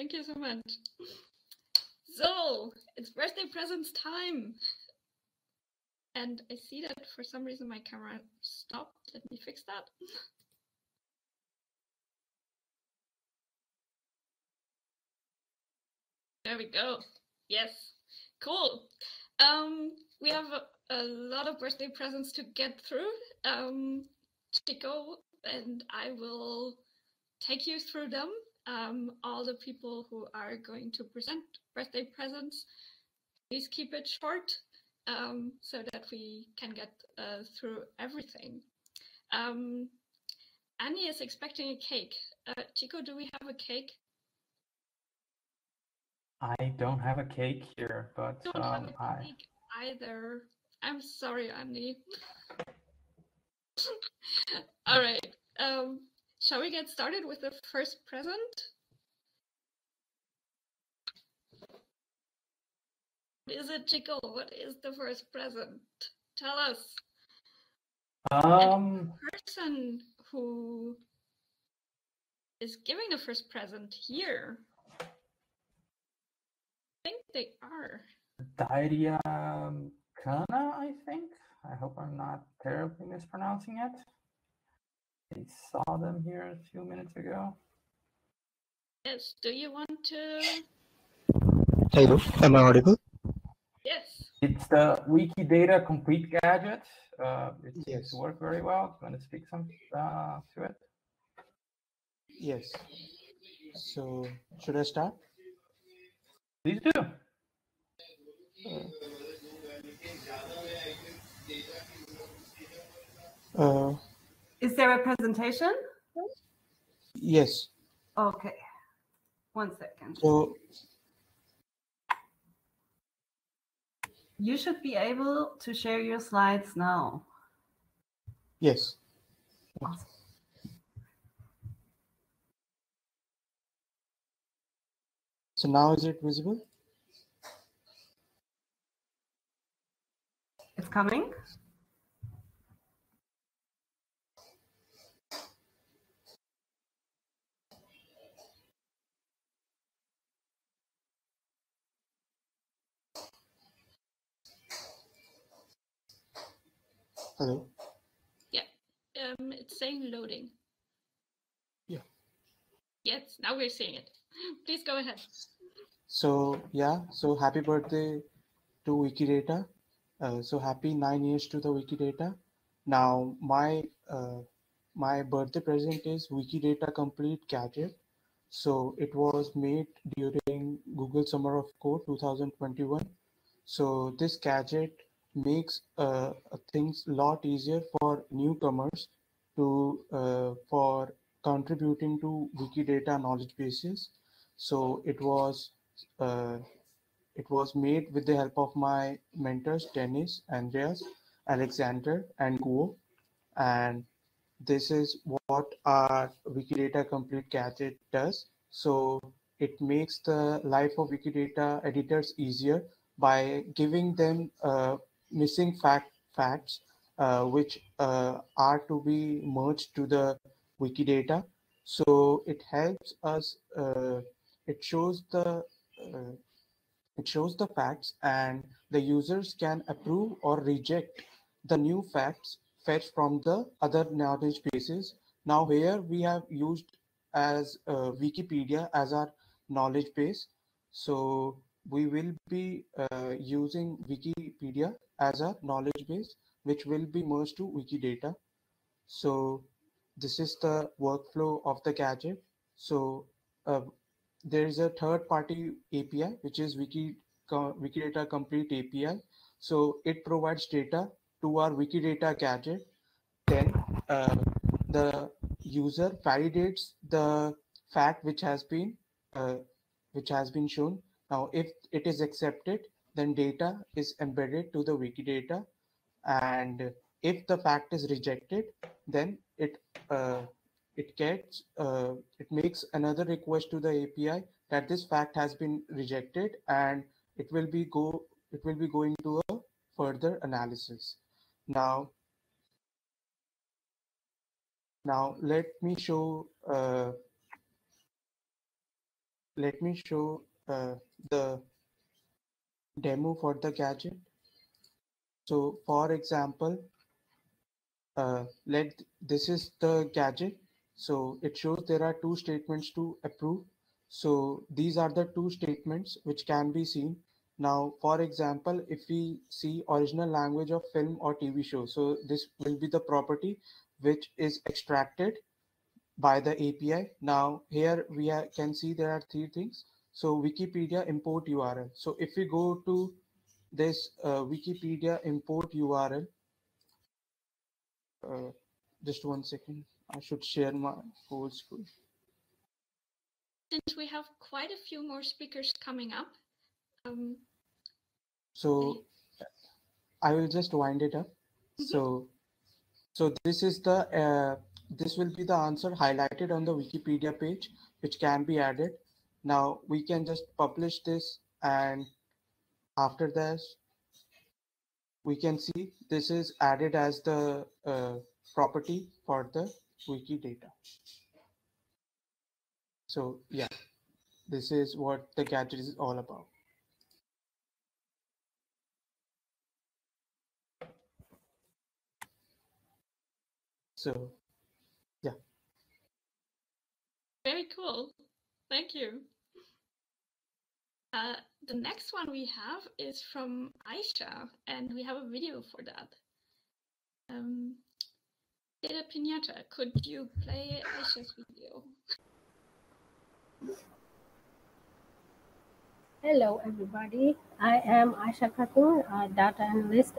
Thank you so much. So, it's birthday presents time. And I see that for some reason my camera stopped. Let me fix that. There we go. Yes, cool. We have a lot of birthday presents to get through. Chico and I will take you through them. All the people who are going to present birthday presents, please keep it short so that we can get through everything. Annie is expecting a cake. Chico, do we have a cake? I don't have a cake here, but I don't have a cake either. I'm sorry, Annie. All right. Shall we get started with the first present? What is it, Chico? What is the first present? Tell us. And the person who is giving the first present here, I think they are Lydia, I think. I hope I'm not terribly mispronouncing it. I saw them here a few minutes ago. Yes. Do you want to? Hello, am I audible? Yes. It's the Wikidata Complete gadget. It seems Yes. to work very well. Do you want to speak some to it? Yes. So, should I start? Please do. Is there a presentation? Yes. Okay. 1 second. So, you should be able to share your slides now. yes. Awesome. So now is it visible? It's coming. Hello? Yeah. It's saying loading. Yeah. Yes, now we're seeing it. Please go ahead. So, yeah. So, happy birthday to Wikidata. So, happy 9 years to the Wikidata. Now, my birthday present is Wikidata Complete gadget. So, it was made during Google Summer of Code 2021. So this gadget makes things a lot easier for newcomers to for contributing to Wikidata knowledge bases. So it was made with the help of my mentors Dennis, Andreas, Alexander, and Guo. And this is what our Wikidata Complete gadget does. So it makes the life of Wikidata editors easier by giving them missing facts which are to be merged to the Wikidata. So it helps us. It shows the uh, it shows the facts, and the users can approve or reject the new facts fetched from the other knowledge bases. Now here we have used as Wikipedia as our knowledge base. So we will be using Wikipedia as a knowledge base, which will be merged to Wikidata. So this is the workflow of the gadget. So uh, there is a third-party API, which is Wikidata Complete API. So it provides data to our Wikidata gadget. Then the user validates the fact which has been shown. Now, if it is accepted, then data is embedded to the Wikidata, and if the fact is rejected, then it makes another request to the API that this fact has been rejected, and it will be going to a further analysis. Now let me show let me show the demo for the gadget. So for example, this is the gadget. So it shows there are two statements to approve. So these are the two statements which can be seen. Now, for example, if we see original language of film or TV show, so this will be the property which is extracted by the API. Now here we can see there are three things. So Wikipedia import URL. So if we go to this Wikipedia import URL, just 1 second, I should share my whole screen. Since we have quite a few more speakers coming up. So I will just wind it up. So this is the this will be the answer highlighted on the Wikipedia page, which can be added. Now we can just publish this, and after that we can see this is added as the property for the Wikidata. So yeah, this is what the gadget is all about. So yeah. Very cool. Thank you. The next one we have is from Aisha, and we have a video for that. Pintscher, could you play Aisha's video? Hello, everybody. I am Aisha Khatun, a data analyst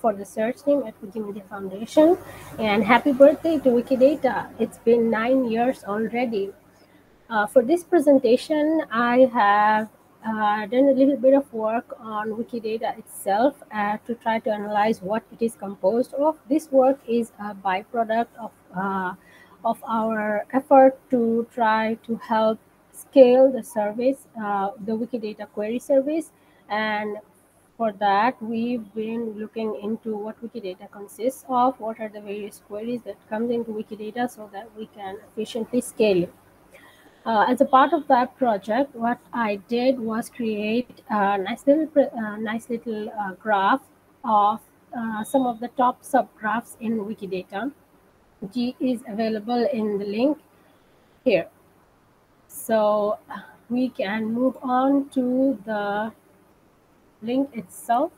for the search team at Wikimedia Foundation. And happy birthday to Wikidata. It's been 9 years already. For this presentation, I have done a little bit of work on Wikidata itself to try to analyze what it is composed of. This work is a byproduct of our effort to try to help scale the service, the Wikidata query service. And for that, we've been looking into what Wikidata consists of, what are the various queries that comes into Wikidata so that we can efficiently scale it. As a part of that project, what I did was create a nice little graph of some of the top subgraphs in Wikidata. G is available in the link here. So we can move on to the link itself.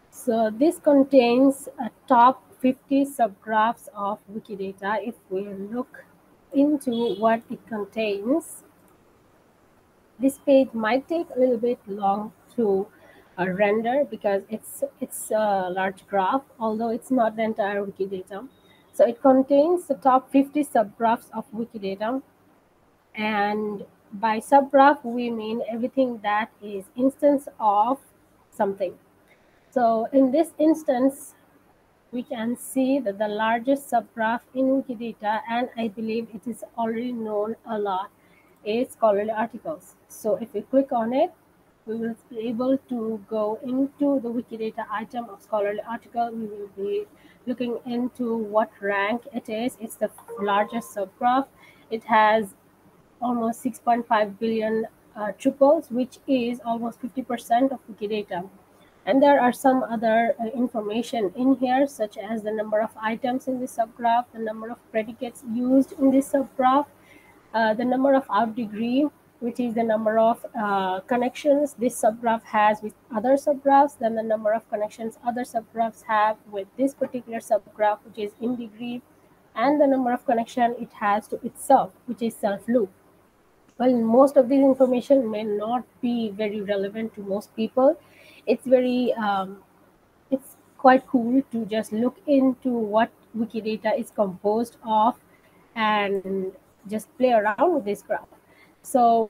So this contains a top 50 subgraphs of Wikidata. If we look into what it contains, this page might take a little bit long to render because it's a large graph, although it's not the entire Wikidata. So it contains the top 50 subgraphs of Wikidata. And by subgraph, we mean everything that is instance of something. So in this instance, we can see that the largest subgraph in Wikidata, and I believe it is already known a lot, is scholarly articles. So if we click on it, we will be able to go into the Wikidata item of scholarly article. We will be looking into what rank it is. It's the largest subgraph. It has almost 6.5 billion triples, which is almost 50% of Wikidata. And there are some other information in here, such as the number of items in this subgraph, the number of predicates used in this subgraph, the number of out degree, which is the number of connections this subgraph has with other subgraphs, then the number of connections other subgraphs have with this particular subgraph, which is in degree, and the number of connection it has to itself, which is self-loop. Well, most of this information may not be very relevant to most people. It's very it's quite cool to just look into what Wikidata is composed of and just play around with this graph. So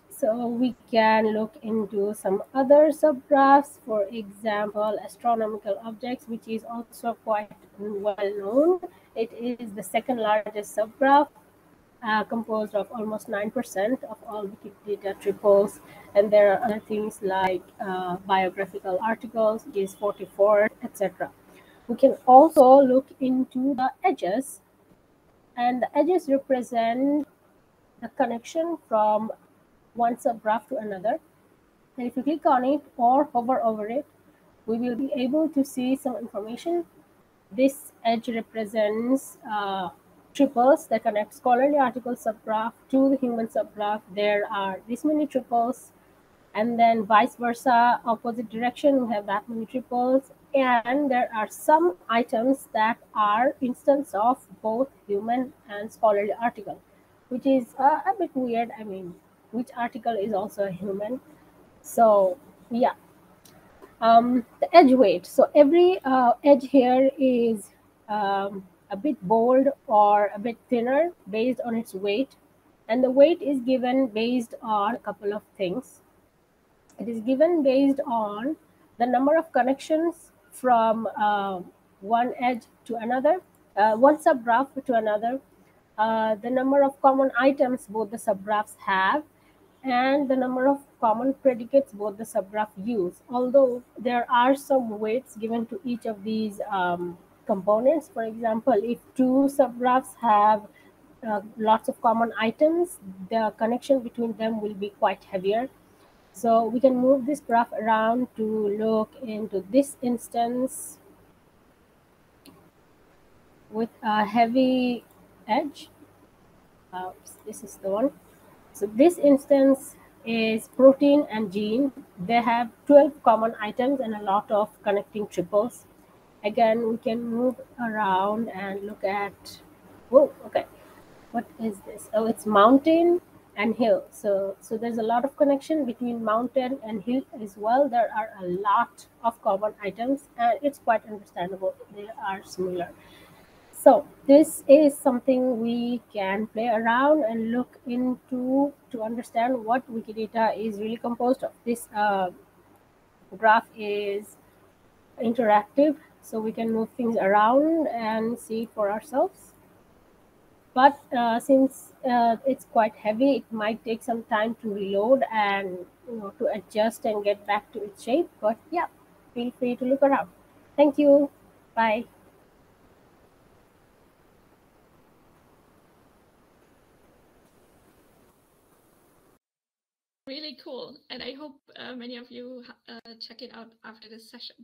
so we can look into some other subgraphs, for example, astronomical objects, which is also quite well known. It is the second largest subgraph, composed of almost 9% of all Wikidata triples. And there are other things like biographical articles, which is 44, etc. We can also look into the edges, and the edges represent a connection from one subgraph to another. And if you click on it or hover over it, we will be able to see some information. This edge represents triples that connect scholarly article subgraph to the human subgraph. There are this many triples, and then vice versa, opposite direction, we have that many triples. And there are some items that are instance of both human and scholarly article, which is a bit weird. I mean, which article is also a human? So yeah. The edge weight. So every edge here is a bit bold or a bit thinner based on its weight. And the weight is given based on a couple of things. It is given based on the number of connections from one edge to another, one subgraph to another, the number of common items both the subgraphs have, and the number of common predicates both the subgraph use. Although there are some weights given to each of these components. For example, if two subgraphs have lots of common items, the connection between them will be quite heavier. So we can move this graph around to look into this instance with a heavy edge. This is the one. So this instance is protein and gene. They have 12 common items and a lot of connecting triples. Again, we can move around and look at, whoa, okay. What is this? Oh, it's mountain and hill. So there's a lot of connection between mountain and hill as well. There are a lot of common items, and it's quite understandable. They are similar. So this is something we can play around and look into to understand what Wikidata is really composed of. This graph is interactive, so we can move things around and see it for ourselves. But since it's quite heavy, it might take some time to reload and to adjust and get back to its shape. But yeah, feel free to look around. Thank you. Bye. Really cool. And I hope many of you check it out after this session.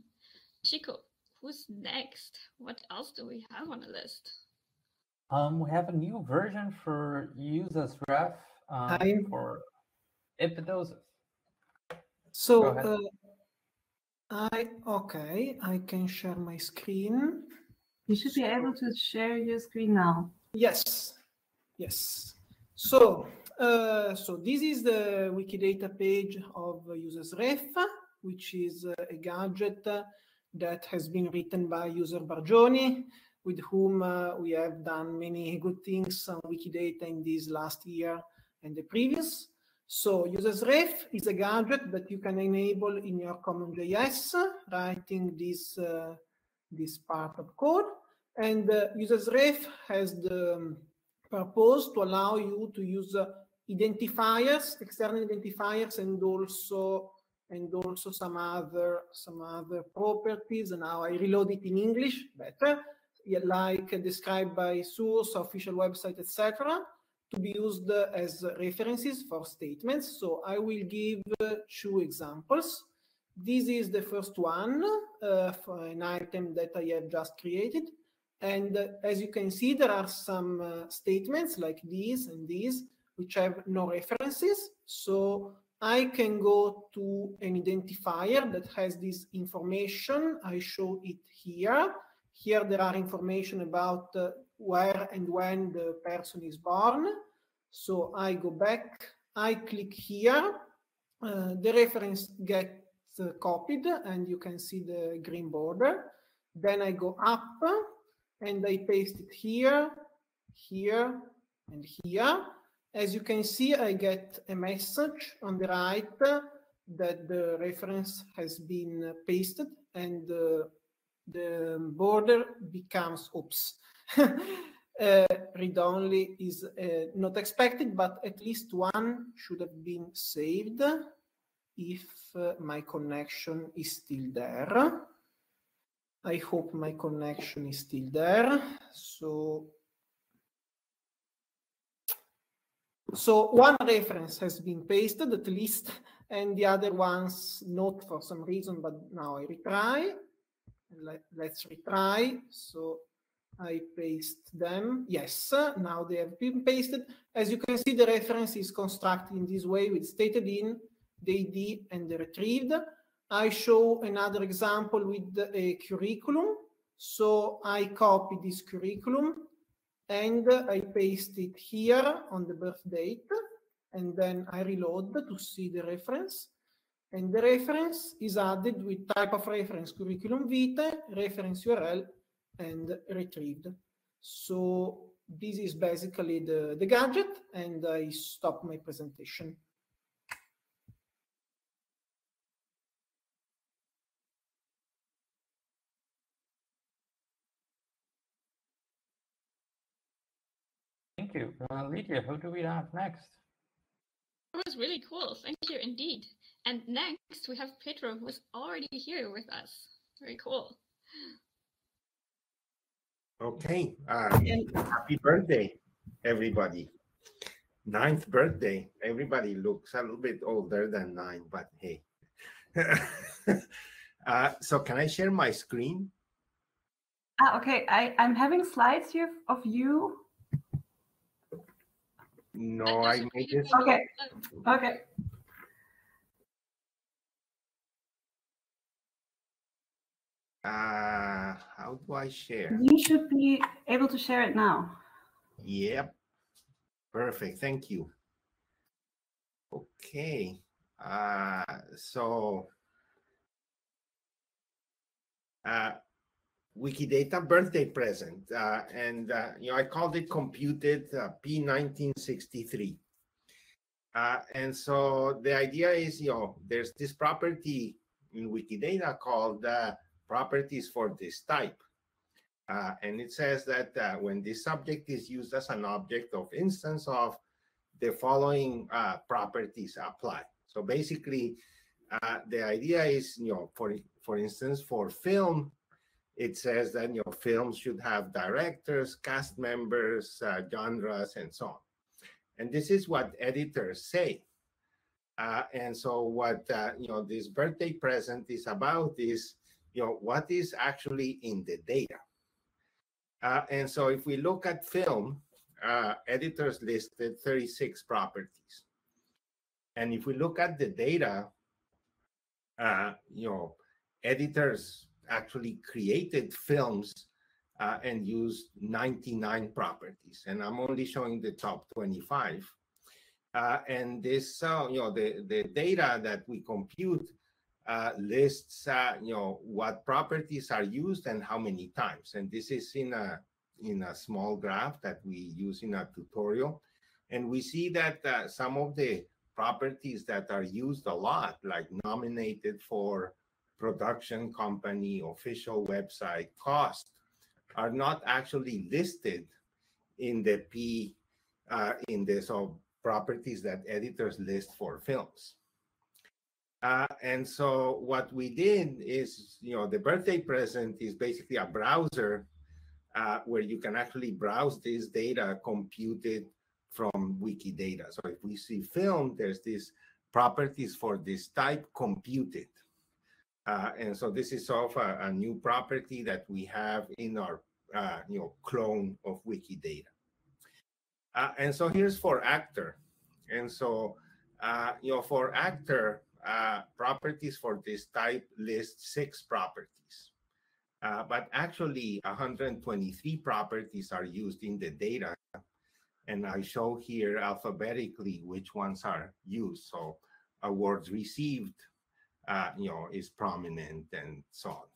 Chico, who's next? What else do we have on the list? We have a new version for UsersRef for epidosis. So I can share my screen. You should be able to share your screen now. Yes. So this is the Wikidata page of UsersRef, which is a gadget that has been written by user Bargioni, with whom we have done many good things on Wikidata in this last year and the previous. So UsersRef is a gadget that you can enable in your CommonJS, writing this part of code. And UsersRef has the purpose to allow you to use identifiers, external identifiers, and also some other properties. And now I reload it in English better, like described by source, official website, etc., to be used as references for statements. So I will give 2 examples. This is the first one for an item that I have just created. And as you can see, there are some statements like these and these, which have no references. So I can go to an identifier that has this information. I show it here. Here there are information about where and when the person is born. So I go back, I click here, the reference gets copied, and you can see the green border. Then I go up, and I paste it here, here, and here. As you can see, I get a message on the right that the reference has been pasted, and the border becomes, oops. Read-only is not expected, but at least one should have been saved if my connection is still there. I hope my connection is still there. So So one reference has been pasted at least, and the other ones not for some reason, but now I retry. Let's retry. So I paste them. Yes, now they have been pasted. As you can see, the reference is constructed in this way with stated in, the ID, and the retrieved. I show another example with a curriculum. So I copy this curriculum and I paste it here on the birth date, and then I reload to see the reference. And the reference is added with type of reference curriculum vitae, reference URL, and retrieved. So this is basically the gadget, and I stop my presentation. Thank you. Lydia, who do we have next? That was really cool. Thank you indeed. And next we have Pedro, who is already here with us. Very cool. Okay. Happy birthday, everybody. 9th birthday. Everybody looks a little bit older than 9, but hey. So can I share my screen? Okay, I'm having slides here of you. No, I made this. Okay. Okay. How do I share? You should be able to share it now. Yep. Perfect. Thank you. Okay. So Wikidata birthday present, and I called it computed P1963. And so the idea is, there's this property in Wikidata called properties for this type. And it says that when this subject is used as an object of instance of, the following properties apply. So basically, the idea is, for instance, for film, it says that films should have directors, cast members, genres, and so on. And this is what editors say. And so what this birthday present is about is what is actually in the data. And so if we look at film, editors listed 36 properties. And if we look at the data, editors actually created films and used 99 properties, and I'm only showing the top 25. And this, the data that we compute lists, what properties are used and how many times. And this is in a small graph that we use in a tutorial. And we see that some of the properties that are used a lot, like nominated for, production company, official website, cost, are not actually listed in the P, in the properties that editors list for films. And so what we did is, the birthday present is basically a browser where you can actually browse this data computed from Wikidata. So if we see film, there's these properties for this type computed. And so this is sort of a new property that we have in our clone of Wikidata. And so here's for actor. And so for actor, properties for this type list 6 properties. But actually 123 properties are used in the data. And I show here alphabetically which ones are used. So awards received, is prominent and so on.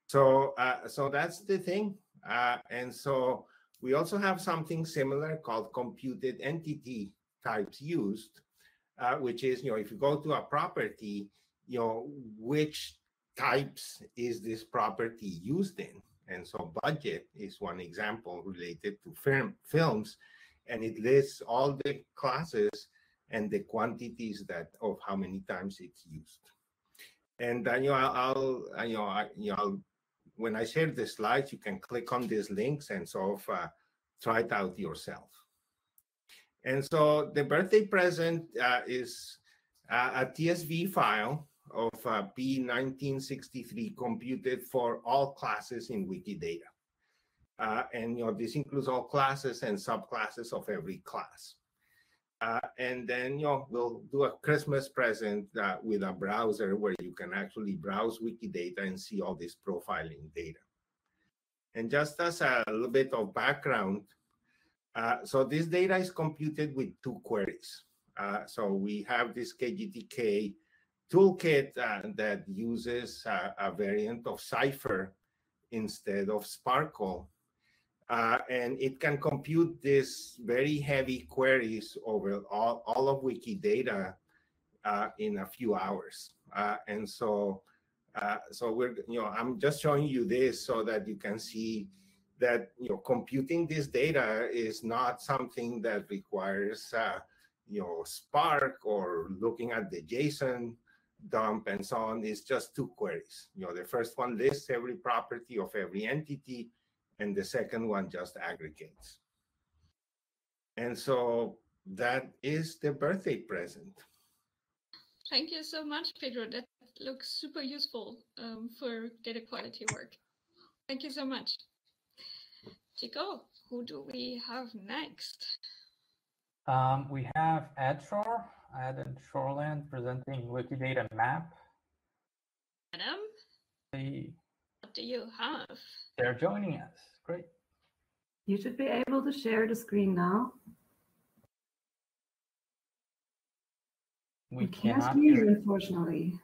So, so that's the thing. And so we also have something similar called computed entity types used, which is, if you go to a property, which types is this property used in? And so budget is one example related to films, and it lists all the classes and the quantities of how many times it's used. And when I share the slides, you can click on these links and sort of try it out yourself. And so the birthday present is a TSV file of P1963 computed for all classes in Wikidata. And this includes all classes and subclasses of every class. And then we'll do a Christmas present with a browser where you can actually browse Wikidata and see all this profiling data. And just as a little bit of background, so this data is computed with 2 queries. So we have this KGTK toolkit that uses a variant of Cypher instead of Sparkle. And it can compute these very heavy queries over all of Wikidata in a few hours. And so we're, I'm just showing you this so that you can see that, computing this data is not something that requires, Spark or looking at the JSON dump and so on. It's just 2 queries. The first one lists every property of every entity, and the second one just aggregates. And so that is the birthday present. Thank you so much, Pedro. That looks super useful for data quality work. Thank you so much. Chico, who do we have next? We have Ed Shoreland presenting Wikidata map. Adam, what do you have? They're joining us. Great. You should be able to share the screen now. We can't cannot hear you, unfortunately.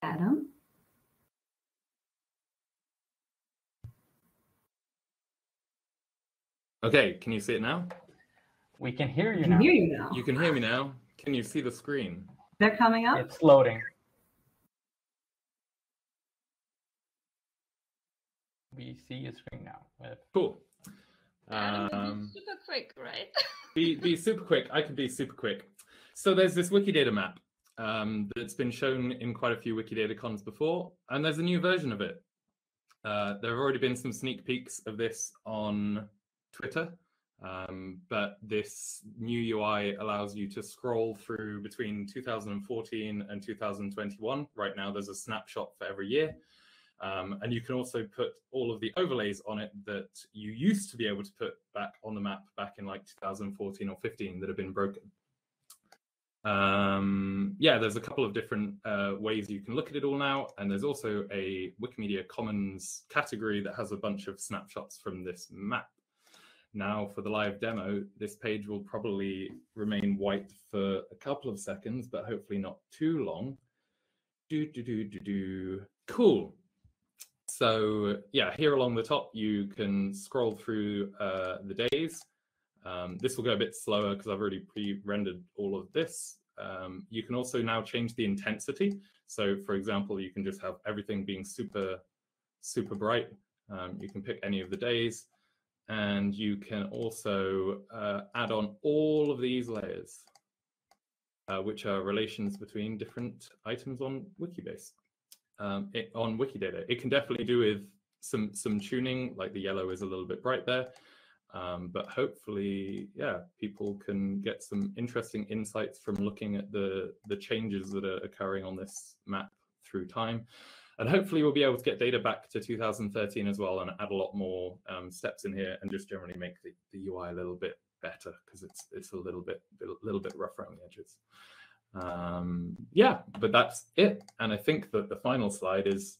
Adam? Okay, can you see it now? We can hear you I now. can hear you now. You can hear me now. Can you see the screen? They're coming up? It's loading. We see a screen now. Cool. Adam, be super quick, right? be super quick. I can be super quick. So there's this Wikidata map that's been shown in quite a few WikidataCons before, and there's a new version of it. There have already been some sneak peeks of this on Twitter, but this new UI allows you to scroll through between 2014 and 2021. Right now, there's a snapshot for every year. And you can also put all of the overlays on it that you used to be able to put back on the map back in like 2014 or 15 that have been broken. Yeah, there's a couple of different ways you can look at it all now. And there's also a Wikimedia Commons category that has a bunch of snapshots from this map. Now, for the live demo, this page will probably remain white for a couple of seconds, but hopefully not too long. Cool. So yeah, here along the top, you can scroll through the days. This will go a bit slower because I've already pre-rendered all of this. You can also now change the intensity. So for example, you can just have everything being super, super bright. You can pick any of the days. And you can also add on all of these layers, which are relations between different items on Wikibase. On Wikidata, it can definitely do with some tuning, like the yellow is a little bit bright there, but hopefully, yeah, people can get some interesting insights from looking at the changes that are occurring on this map through time, and hopefully we'll be able to get data back to 2013 as well and add a lot more steps in here and just generally make the UI a little bit better because it's a little bit rough around the edges. Yeah, but that's it. And I think that the final slide is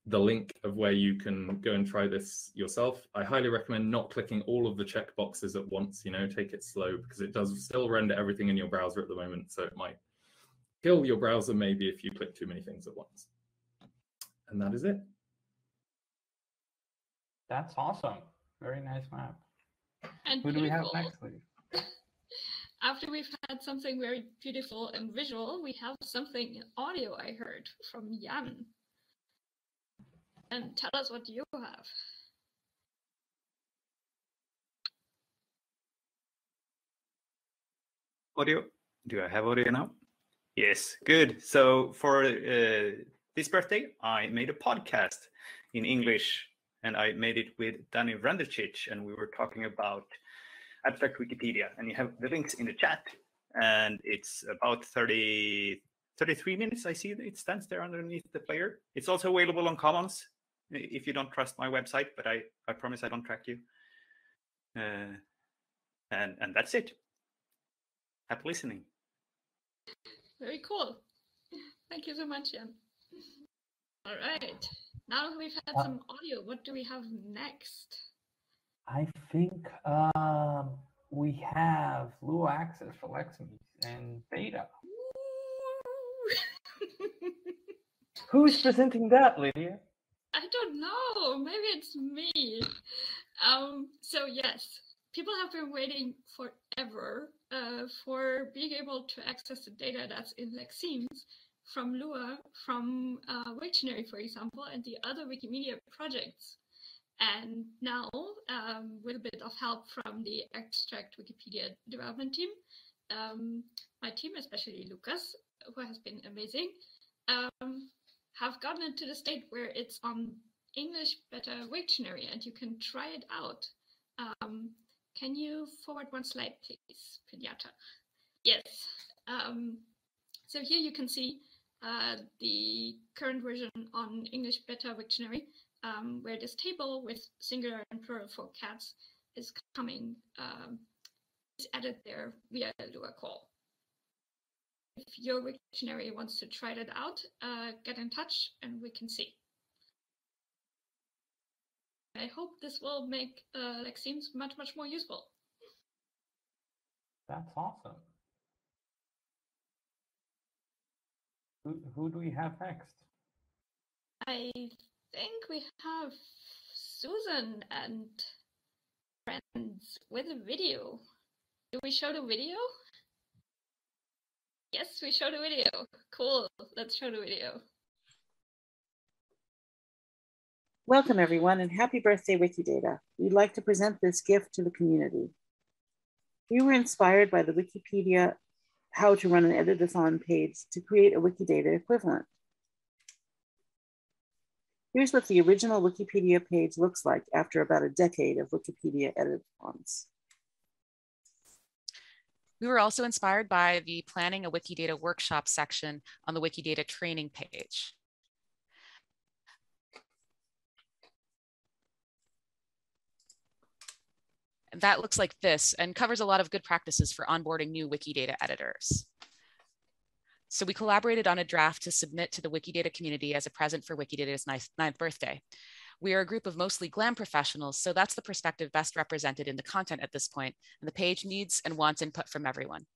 the link of where you can go and try this yourself. I highly recommend not clicking all of the checkboxes at once, take it slow because it does still render everything in your browser at the moment. So it might kill your browser maybe if you click too many things at once. And that is it. That's awesome. Very nice map. And who do we have next, Lydia? After we've had something very beautiful and visual, we have something in audio I heard from Jan. And tell us what you have. Audio? Do I have audio now? Yes, good. So for this birthday, I made a podcast in English and I made it with Danny Vrandercic, and we were talking about abstract Wikipedia. And you have the links in the chat, and it's about 33 minutes. I see it stands there underneath the player. It's also available on Commons if you don't trust my website, but I promise I don't track you. And that's it. Happy listening. Very cool. Thank you so much, Jan. All right. Now that we've had some audio, what do we have next? I think we have Lua access for Lexemes and beta. Who's presenting that, Lydia? I don't know. Maybe it's me. So yes, people have been waiting forever for being able to access the data that's in Lexemes from Lua, from Wiktionary, for example, and the other Wikimedia projects. And now, with a bit of help from the Abstract Wikipedia development team, my team, especially Lucas, who has been amazing, have gotten it to the state where it's on English Beta Wiktionary, and you can try it out. Can you forward one slide, please, Pintscher? Yes. So here you can see the current version on English Beta Wiktionary, where this table with singular and plural for cats is coming, is added there via Lua call. If your Wiktionary wants to try that out, get in touch and we can see. I hope this will make Lexemes much more useful. That's awesome. Who do we have next? I think we have Susan and friends with a video. Do we show the video? Yes, we show the video. Cool. Let's show the video. Welcome, everyone, and happy birthday, Wikidata. We'd like to present this gift to the community. We were inspired by the Wikipedia How to Run an Editathon page to create a Wikidata equivalent. Here's what the original Wikipedia page looks like after about a decade of Wikipedia editathons. We were also inspired by the Planning a Wikidata Workshop section on the Wikidata training page. And that looks like this and covers a lot of good practices for onboarding new Wikidata editors. So we collaborated on a draft to submit to the Wikidata community as a present for Wikidata's 9th birthday. We are a group of mostly GLAM professionals, so that's the perspective best represented in the content at this point, and the page needs and wants input from everyone.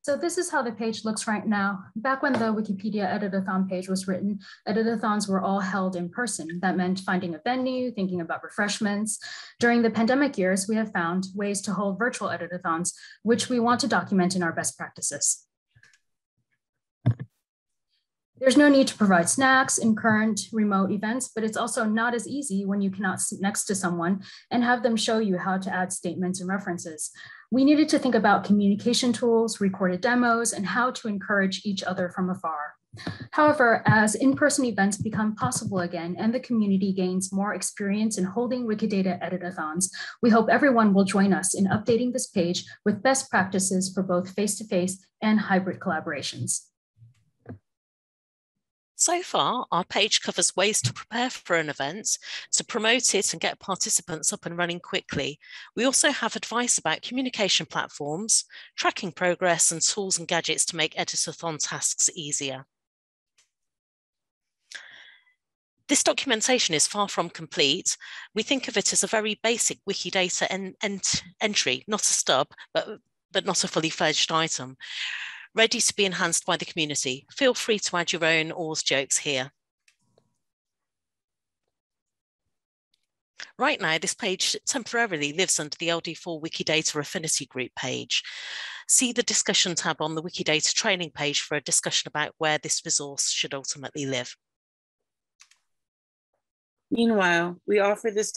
So this is how the page looks right now. Back when the Wikipedia Editathon page was written, editathons were all held in person. That meant finding a venue, thinking about refreshments. During the pandemic years, we have found ways to hold virtual editathons, which we want to document in our best practices. There's no need to provide snacks in current remote events, but it's also not as easy when you cannot sit next to someone and have them show you how to add statements and references. We needed to think about communication tools, recorded demos, and how to encourage each other from afar. However, as in-person events become possible again and the community gains more experience in holding Wikidata editathons, we hope everyone will join us in updating this page with best practices for both face-to-face and hybrid collaborations. So far, our page covers ways to prepare for an event, to promote it and get participants up and running quickly. We also have advice about communication platforms, tracking progress, and tools and gadgets to make editathon tasks easier. This documentation is far from complete. We think of it as a very basic Wikidata entry, not a stub, but not a fully fledged item, ready to be enhanced by the community. Feel free to add your own oars jokes here. Right now, this page temporarily lives under the LD4 Wikidata Affinity Group page. See the discussion tab on the Wikidata training page for a discussion about where this resource should ultimately live. Meanwhile, we offer this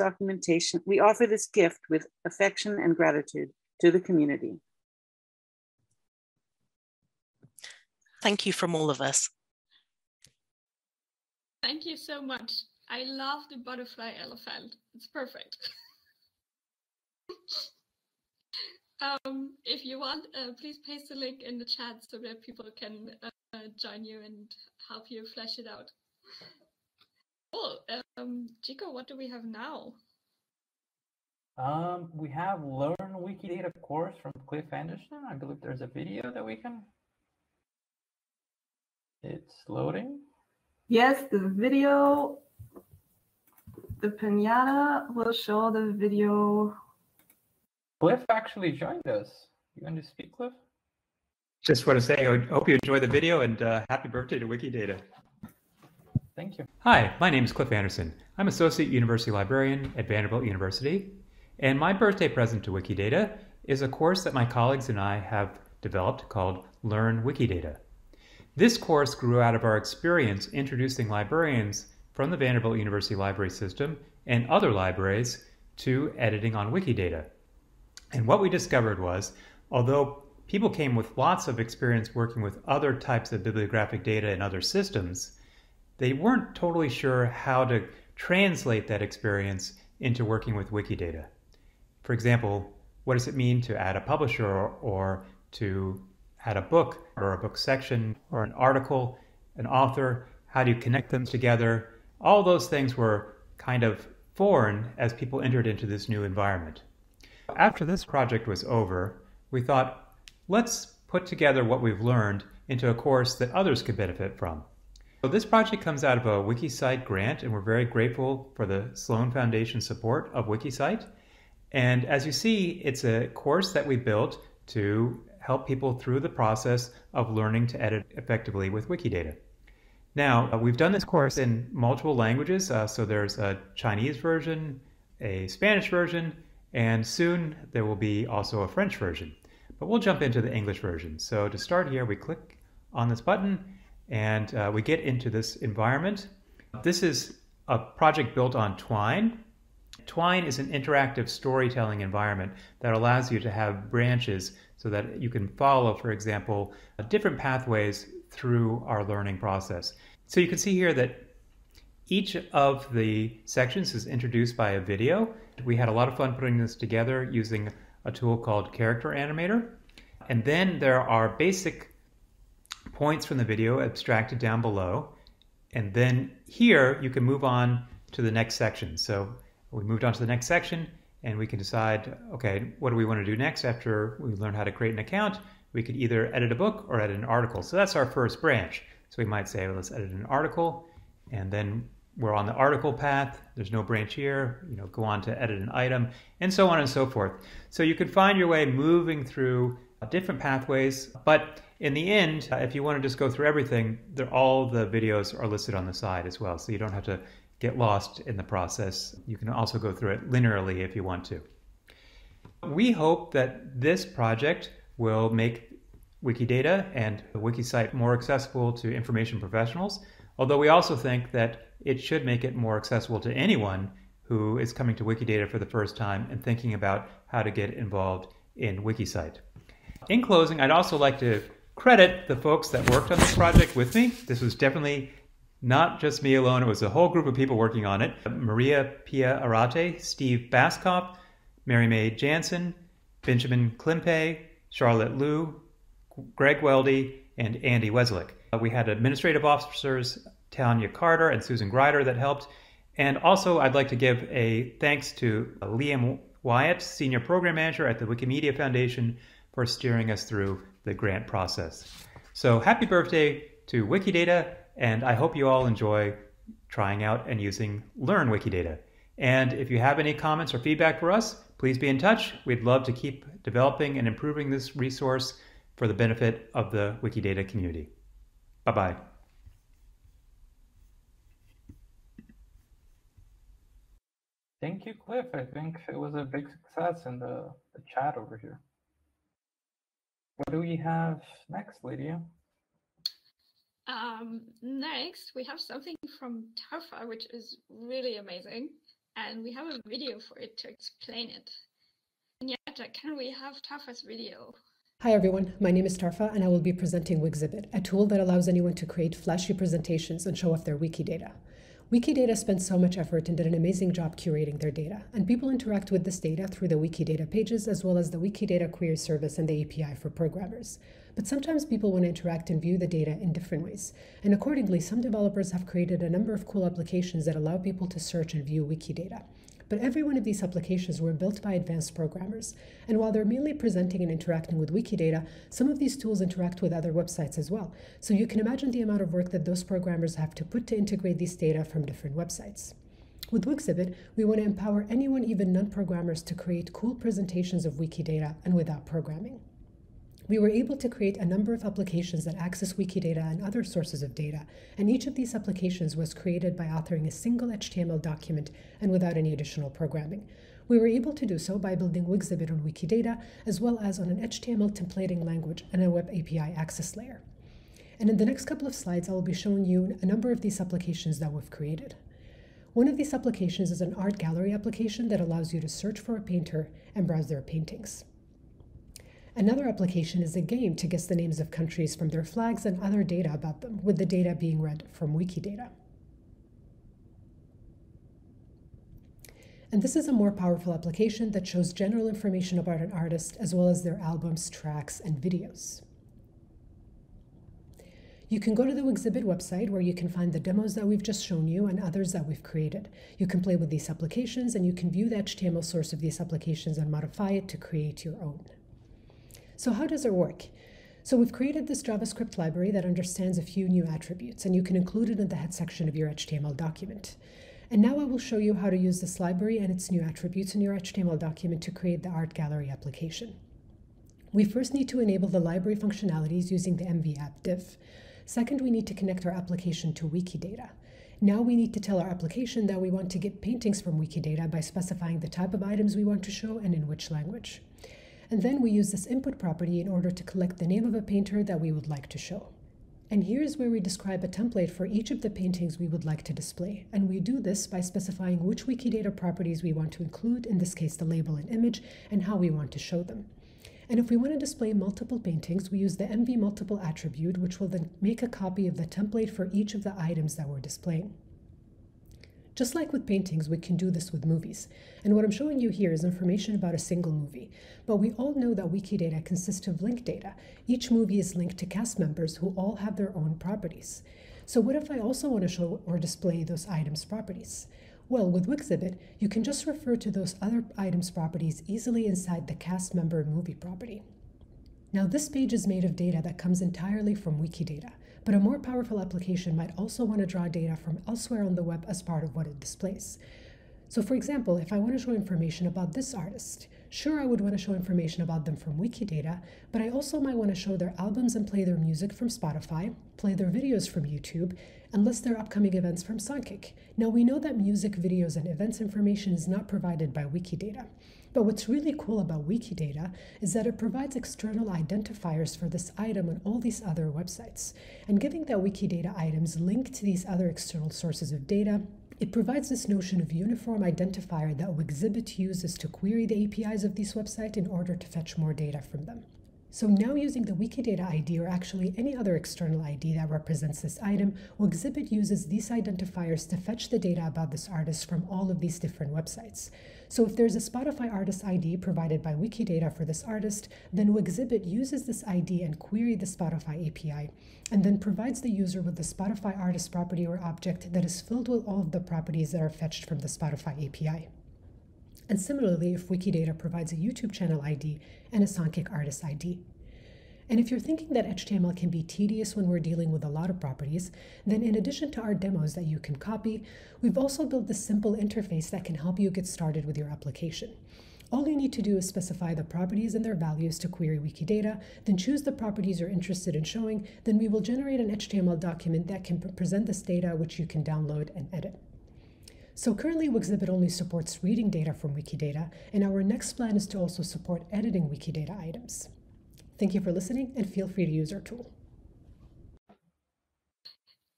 gift with affection and gratitude to the community. Thank you from all of us. Thank you so much. I love the butterfly elephant. It's perfect. If you want, please paste the link in the chat so that people can join you and help you flesh it out. Cool. Chico, what do we have now? We have Learn Wikidata course from Cliff Anderson. I believe there's a video that we can. It's loading. Yes, the video, the pinata will show the video. Cliff actually joined us. You want to speak, Cliff? Just want to say, I hope you enjoy the video and happy birthday to Wikidata. Thank you. Hi, my name is Cliff Anderson. I'm Associate University Librarian at Vanderbilt University. And my birthday present to Wikidata is a course that my colleagues and I have developed called Learn Wikidata. This course grew out of our experience introducing librarians from the Vanderbilt University Library System and other libraries to editing on Wikidata. And what we discovered was, although people came with lots of experience working with other types of bibliographic data in other systems, they weren't totally sure how to translate that experience into working with Wikidata. For example, what does it mean to add a publisher or to add a book or a book section or an article, an author? How do you connect them together? All those things were kind of foreign as people entered into this new environment. After this project was over, we thought, let's put together what we've learned into a course that others could benefit from. So this project comes out of a WikiCite grant, and we're very grateful for the Sloan Foundation support of WikiCite. And as you see, it's a course that we built to help people through the process of learning to edit effectively with Wikidata. Now, we've done this course in multiple languages, so there's a Chinese version, a Spanish version, and soon there will be also a French version. But we'll jump into the English version. So to start here, we click on this button, and we get into this environment. This is a project built on Twine. Twine is an interactive storytelling environment that allows you to have branches so that you can follow, for example, different pathways through our learning process. So you can see here that each of the sections is introduced by a video. We had a lot of fun putting this together using a tool called Character Animator. And then there are basic points from the video abstracted down below. And then here you can move on to the next section. So we moved on to the next section, and we can decide, okay, what do we want to do next after we learn how to create an account? We could either edit a book or edit an article. So that's our first branch. So we might say, well, let's edit an article, and then we're on the article path. There's no branch here, go on to edit an item, and so on and so forth. So you can find your way moving through different pathways, but in the end, if you want to just go through everything, all the videos are listed on the side as well, so you don't have to get lost in the process. You can also go through it linearly if you want to. We hope that this project will make Wikidata and WikiCite more accessible to information professionals, although we also think that it should make it more accessible to anyone who is coming to Wikidata for the first time and thinking about how to get involved in WikiCite. In closing, I'd also like to credit the folks that worked on this project with me. This was definitely not just me alone. It was a whole group of people working on it. Maria Pia Arate, Steve Baskoff, Mary Mae Jansen, Benjamin Klimpe, Charlotte Liu, Greg Weldy, and Andy Weslick. We had administrative officers, Tanya Carter and Susan Greider, that helped. And also I'd like to give a thanks to Liam Wyatt, Senior Program Manager at the Wikimedia Foundation, for steering us through the grant process. So happy birthday to Wikidata, and I hope you all enjoy trying out and using Learn Wikidata. And if you have any comments or feedback for us, please be in touch. We'd love to keep developing and improving this resource for the benefit of the Wikidata community. Bye-bye. Thank you, Cliff. I think it was a big success in the chat over here. What do we have next, Lydia? Next, we have something from Tarfa, which is really amazing, and we have a video for it to explain it. Agneta, can we have Tarfa's video? Hi everyone, my name is Tarfa, and I will be presenting Wikzibit, a tool that allows anyone to create flashy presentations and show off their Wikidata. Wikidata spent so much effort and did an amazing job curating their data, and people interact with this data through the Wikidata pages as well as the Wikidata query service and the API for programmers. But sometimes people want to interact and view the data in different ways, and accordingly, some developers have created a number of cool applications that allow people to search and view Wikidata. But every one of these applications were built by advanced programmers, and while they're mainly presenting and interacting with Wikidata, some of these tools interact with other websites as well. So you can imagine the amount of work that those programmers have to put to integrate these data from different websites. With Wixibit, we want to empower anyone, even non-programmers, to create cool presentations of Wikidata and without programming. We were able to create a number of applications that access Wikidata and other sources of data, and each of these applications was created by authoring a single HTML document and without any additional programming. We were able to do so by building Wixibit on Wikidata, as well as on an HTML templating language and a web API access layer. And in the next couple of slides, I will be showing you a number of these applications that we've created. One of these applications is an art gallery application that allows you to search for a painter and browse their paintings. Another application is a game to guess the names of countries from their flags and other data about them, with the data being read from Wikidata. And this is a more powerful application that shows general information about an artist, as well as their albums, tracks, and videos. You can go to the Wixibit website where you can find the demos that we've just shown you and others that we've created. You can play with these applications, and you can view the HTML source of these applications and modify it to create your own. So how does it work? So we've created this JavaScript library that understands a few new attributes, and you can include it in the head section of your HTML document. And now I will show you how to use this library and its new attributes in your HTML document to create the art gallery application. We first need to enable the library functionalities using the MV app div. Second, we need to connect our application to Wikidata. Now we need to tell our application that we want to get paintings from Wikidata by specifying the type of items we want to show and in which language. And then we use this input property in order to collect the name of a painter that we would like to show. And here's where we describe a template for each of the paintings we would like to display. And we do this by specifying which Wikidata properties we want to include, in this case the label and image, and how we want to show them. And if we want to display multiple paintings, we use the MV multiple attribute, which will then make a copy of the template for each of the items that we're displaying. Just like with paintings, we can do this with movies. And what I'm showing you here is information about a single movie. But we all know that Wikidata consists of linked data. Each movie is linked to cast members who all have their own properties. So what if I also want to show or display those items' properties? Well, with Wixibit, you can just refer to those other items' properties easily inside the cast member movie property. Now, this page is made of data that comes entirely from Wikidata. But a more powerful application might also want to draw data from elsewhere on the web as part of what it displays. So for example, if I want to show information about this artist, sure, I would want to show information about them from Wikidata, but I also might want to show their albums and play their music from Spotify, play their videos from YouTube, and list their upcoming events from Songkick. Now we know that music, videos, and events information is not provided by Wikidata. But what's really cool about Wikidata is that it provides external identifiers for this item on all these other websites. And given that Wikidata items link to these other external sources of data, it provides this notion of uniform identifier that Wixibit uses to query the APIs of these websites in order to fetch more data from them. So now using the Wikidata ID or actually any other external ID that represents this item, Wixibit uses these identifiers to fetch the data about this artist from all of these different websites. So if there's a Spotify artist ID provided by Wikidata for this artist, then Wixibit uses this ID and query the Spotify API, and then provides the user with the Spotify artist property or object that is filled with all of the properties that are fetched from the Spotify API. And similarly, if Wikidata provides a YouTube channel ID and a Songkick artist ID. And if you're thinking that HTML can be tedious when we're dealing with a lot of properties, then in addition to our demos that you can copy, we've also built this simple interface that can help you get started with your application. All you need to do is specify the properties and their values to query Wikidata, then choose the properties you're interested in showing, then we will generate an HTML document that can present this data, which you can download and edit. So currently Wixibit only supports reading data from Wikidata, and our next plan is to also support editing Wikidata items. Thank you for listening, and feel free to use our tool.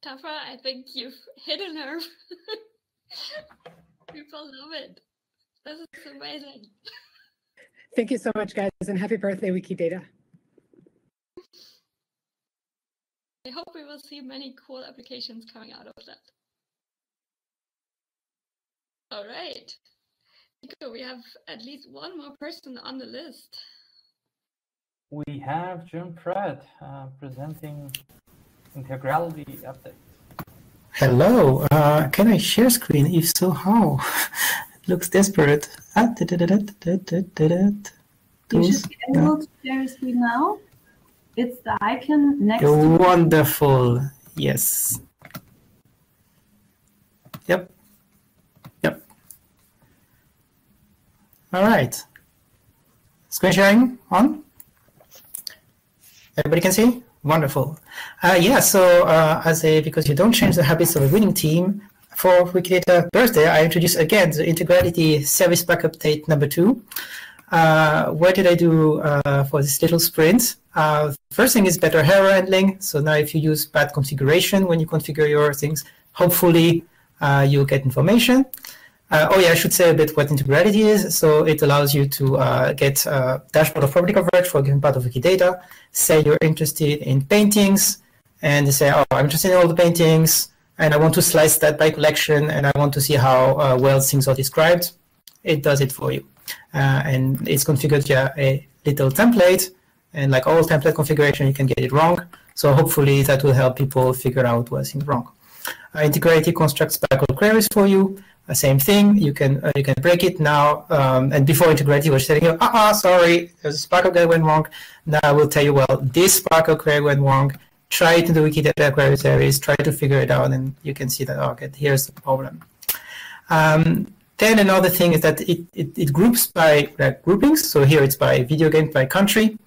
Tafra, I think you've hit a nerve. People love it. This is amazing. Thank you so much, guys, and happy birthday, Wikidata. I hope we will see many cool applications coming out of that. All right. Chico, we have at least one more person on the list. We have Jim Pratt presenting Integrality update. Hello, can I share screen? If so, how? It looks desperate. You should be able to share your screen now. It's the icon next to... Wonderful. Yes. Yep. Yep. All right. Screen sharing on? Everybody can see? Wonderful. Yeah, so because you don't change the habits of a winning team, for Wikidata birthday, I introduce again the Integrality Service Pack Update number 2. What did I do for this little sprint? First thing is better error handling. So now if you use bad configuration when you configure your things, hopefully you'll get information. Oh yeah, I should say a bit what Integrality is. So it allows you to get a dashboard of property coverage for a given part of Wikidata. Say you're interested in paintings, and you say, oh, I'm interested in all the paintings, and I want to slice that by collection, and I want to see how well things are described. It does it for you. And it's configured via a little template, and like all template configuration, you can get it wrong. So hopefully that will help people figure out what's wrong. Integrality constructs backward queries for you. Same thing, you can break it now. And before Integrality was telling you, sorry, there's a Sparkle query went wrong. Now I will tell you, well, this Sparkle query went wrong. Try it in the Wikidata query series, try to figure it out, and you can see that, okay, here's the problem. Then another thing is that it groups by groupings. So here it's by video game, by country.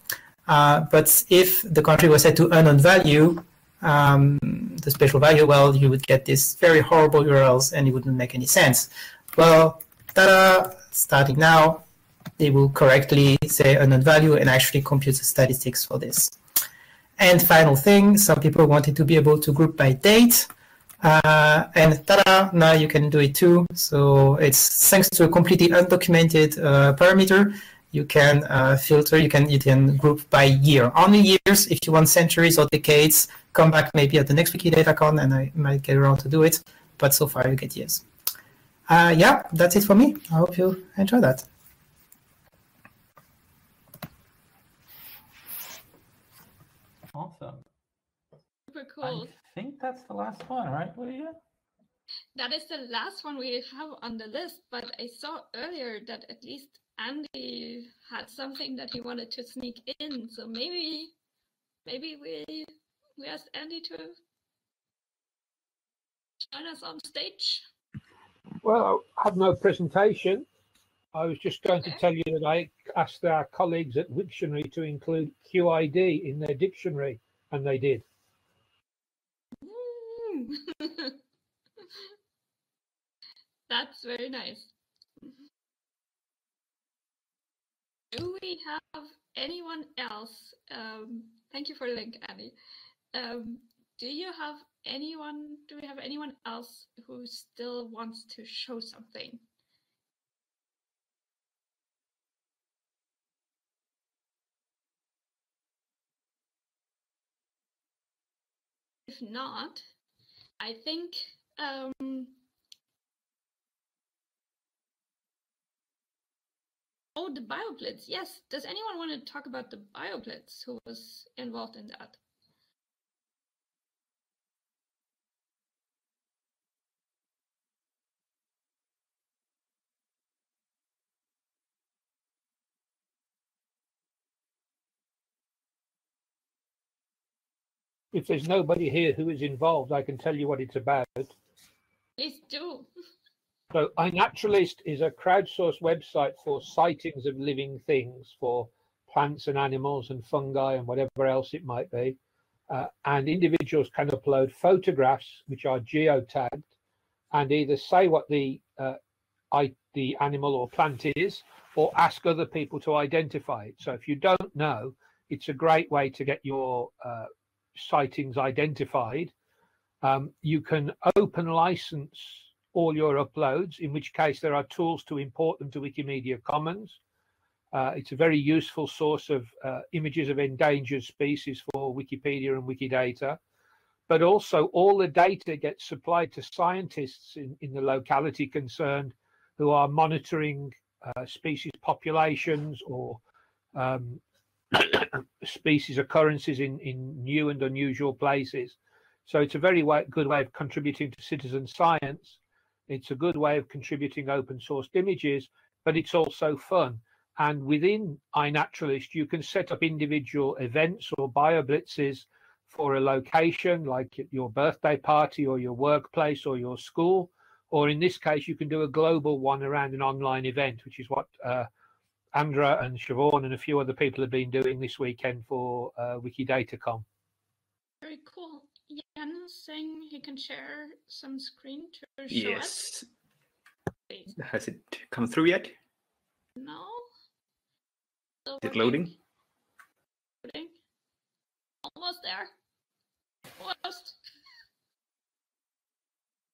But if the country was set to unknown value, the spatial value, well, you would get these very horrible URLs and it wouldn't make any sense. Well, ta-da, starting now, it will correctly say unknown value and actually compute the statistics for this. And final thing, some people wanted to be able to group by date. And ta-da, now you can do it too. So it's thanks to a completely undocumented parameter. You can filter, you can group by year. Only years. If you want centuries or decades, come back maybe at the next WikidataCon and I might get around to do it. But so far you get years. Yeah, that's it for me. I hope you enjoy that. Awesome. Super cool. I think that's the last one, right, Lydia? That is the last one we have on the list, but I saw earlier that at least Andy had something that he wanted to sneak in, so maybe we ask Andy to join us on stage. Well, I have no presentation. I was just going to tell you that I asked our colleagues at Wiktionary to include QID in their dictionary, and they did. That's very nice. Do we have anyone else? Thank you for the link, Andy. Do we have anyone else who still wants to show something? If not, I think oh, the BioBlitz. Yes. Does anyone want to talk about the BioBlitz who was involved in that? If there's nobody here who is involved, I can tell you what it's about. Please do. So iNaturalist is a crowdsourced website for sightings of living things, for plants and animals and fungi and whatever else it might be. And individuals can upload photographs which are geotagged and either say what the animal or plant is or ask other people to identify it. So if you don't know, it's a great way to get your sightings identified. You can open license all your uploads, in which case there are tools to import them to Wikimedia Commons. It's a very useful source of images of endangered species for Wikipedia and Wikidata. But also all the data gets supplied to scientists in the locality concerned who are monitoring species populations or species occurrences in new and unusual places. So it's a very good way of contributing to citizen science. It's a good way of contributing open sourced images, but it's also fun. And within iNaturalist, you can set up individual events or bioblitzes for a location, like your birthday party or your workplace or your school. Or in this case, you can do a global one around an online event, which is what Andra and Siobhan and a few other people have been doing this weekend for WikidataCon. Very cool. Jan is saying he can share some screen to show us. Yes. Has it come through yet? No. Is it loading? Loading. Almost there. Almost.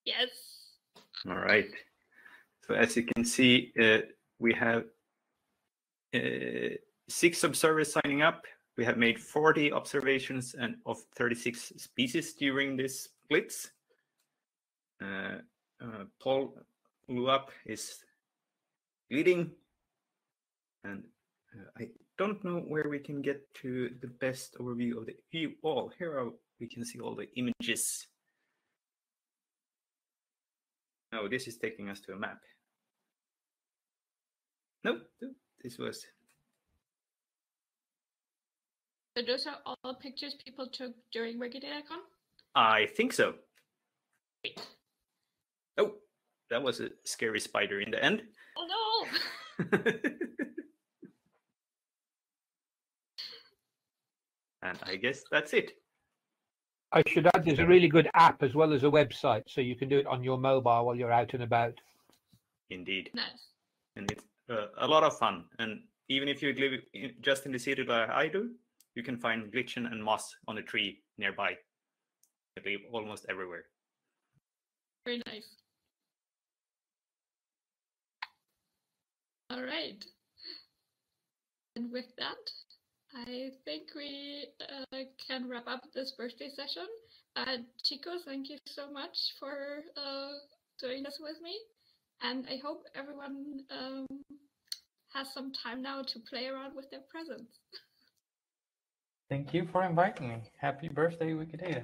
Yes. All right. So as you can see, we have 6 observers signing up. We have made 40 observations and of 36 species during this blitz. Paul Luap is leading, and I don't know where we can get to the best overview of the view. Oh, here we can see all the images. No, this is taking us to a map. Nope, this was. So those are all pictures people took during WikidataCon? I think so. Great. Oh, that was a scary spider in the end. Oh no! And I guess that's it. I should add there's a really good app as well as a website, so you can do it on your mobile while you're out and about. Indeed. Nice. And it's a lot of fun. And even if you live just in the city like I do, you can find lichen and moss on a tree nearby. They live almost everywhere. Very nice. All right. And with that, I think we can wrap up this birthday session. Chico, thank you so much for doing this with me. And I hope everyone has some time now to play around with their presents. Thank you for inviting me. Happy birthday, Wikidata.